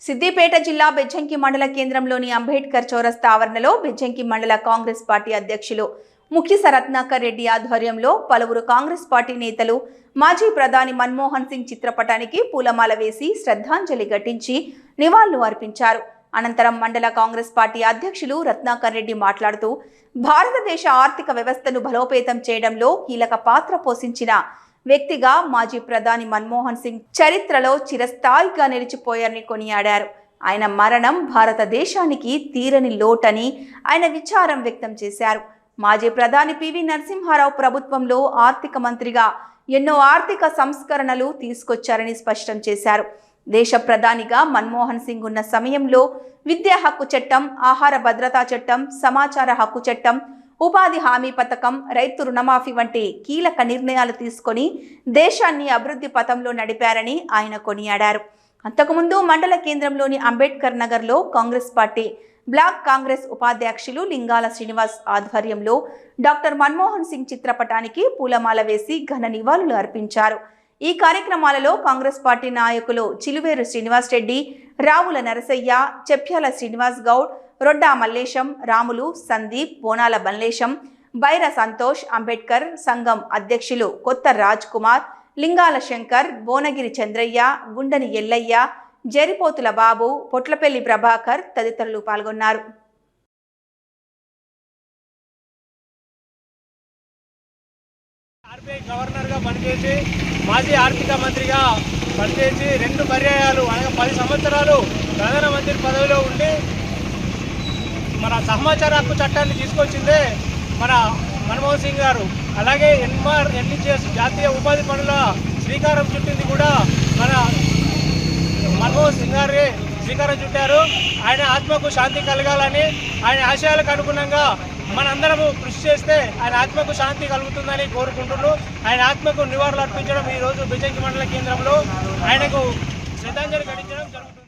సిద్దిపేట జిల్లా బెజ్జంకి మండల కేంద్రంలోని అంబేద్కర్ చౌరస్తా ఆవరణలో బెజ్జంకి మండల కాంగ్రెస్ పార్టీ అధ్యక్షులు ముఖ్యస రత్నాకర్ రెడ్డి ఆధ్వర్యంలో పలువురు కాంగ్రెస్ పార్టీ నేతలు మాజీ ప్రధాని మన్మోహన్ సింగ్ చిత్రపటానికి పూలమాల వేసి శ్రద్ధాంజలి ఘటించి నివాళులు అర్పించారు. అనంతరం మండల కాంగ్రెస్ పార్టీ అధ్యక్షులు రత్నాకర్ రెడ్డి మాట్లాడుతూ భారతదేశ ఆర్థిక వ్యవస్థను బలోపేతం చేయడంలో కీలక పాత్ర పోషించిన వ్యక్తిగా మాజీ ప్రధాని మన్మోహన్ సింగ్ చరిత్రలో చిరస్థాయిగా నిలిచిపోయారని కొనియాడారు. ఆయన మరణం భారతదేశానికి తీరని లోటని ఆయన విచారం వ్యక్తం చేశారు. మాజీ ప్రధాని పివి నరసింహారావు ప్రభుత్వంలో ఆర్థిక మంత్రిగా ఎన్నో ఆర్థిక సంస్కరణలు తీసుకొచ్చారని స్పష్టం చేశారు. దేశ ప్రధానిగా మన్మోహన్ సింగ్ ఉన్న సమయంలో విద్యా హక్కు చట్టం, ఆహార భద్రతా చట్టం, సమాచార హక్కు చట్టం, ఉపాధి హామీ పథకం, రైతు రుణమాఫీ వంటి కీలక నిర్ణయాలు తీసుకొని దేశాన్ని అభివృద్ధి పథంలో నడిపారని ఆయన కొనియాడారు. అంతకుముందు మండల కేంద్రంలోని అంబేద్కర్ నగర్లో కాంగ్రెస్ పార్టీ బ్లాక్ కాంగ్రెస్ ఉపాధ్యక్షులు లింగాల శ్రీనివాస్ ఆధ్వర్యంలో డాక్టర్ మన్మోహన్ సింగ్ చిత్రపటానికి పూలమాల వేసి ఘన నివాళులు అర్పించారు. ఈ కార్యక్రమాలలో కాంగ్రెస్ పార్టీ నాయకులు చిలువేరు శ్రీనివాస్ రెడ్డి, రావుల నరసయ్య, చెప్యాల శ్రీనివాస్ గౌడ్, రొడ్డా మల్లేశం, రాములు, సందీప్, బోనాల బన్లేశం, బైర సంతోష్, అంబేద్కర్ సంఘం అధ్యక్షులు కొత్త రాజ్ కుమార్, లింగాల శంకర్, బోనగిరి చంద్రయ్య, గుండని ఎల్లయ్య, జరిపోతుల బాబు, పొట్లపల్లి ప్రభాకర్ తదితరులు పాల్గొన్నారు. ఆర్బీఐ గవర్నర్గా పనిచేసి మాజీ ఆర్థిక మంత్రిగా పనిచేసి 2 పర్యాయాలు అనగా 10 సంవత్సరాలు ప్రధానమంత్రి పదవిలో ఉండి మన సమాచార హక్కు చట్టాన్ని తీసుకొచ్చిందే మన మన్మోహన్ సింగ్ గారు. అలాగే ఎన్హెచ్ఎస్ జాతీయ ఉపాధి పనుల శ్రీకారం చుట్టింది కూడా మన మన్మోహన్ సింగ్ గారే శ్రీకారం చుట్టారు. ఆయన ఆత్మకు శాంతి కలగాలని, ఆయన ఆశయాలకు అనుగుణంగా మనందరము కృషి చేస్తే ఆయన ఆత్మకు శాంతి కలుగుతుందని కోరుకుంటున్నాను. ఆయన ఆత్మకు నివాళులు అర్పించడం ఈరోజు బెజ్జంకి మండల కేంద్రంలో ఆయనకు శ్రద్ధాంజలి ఘటించడం జరుగుతుంది.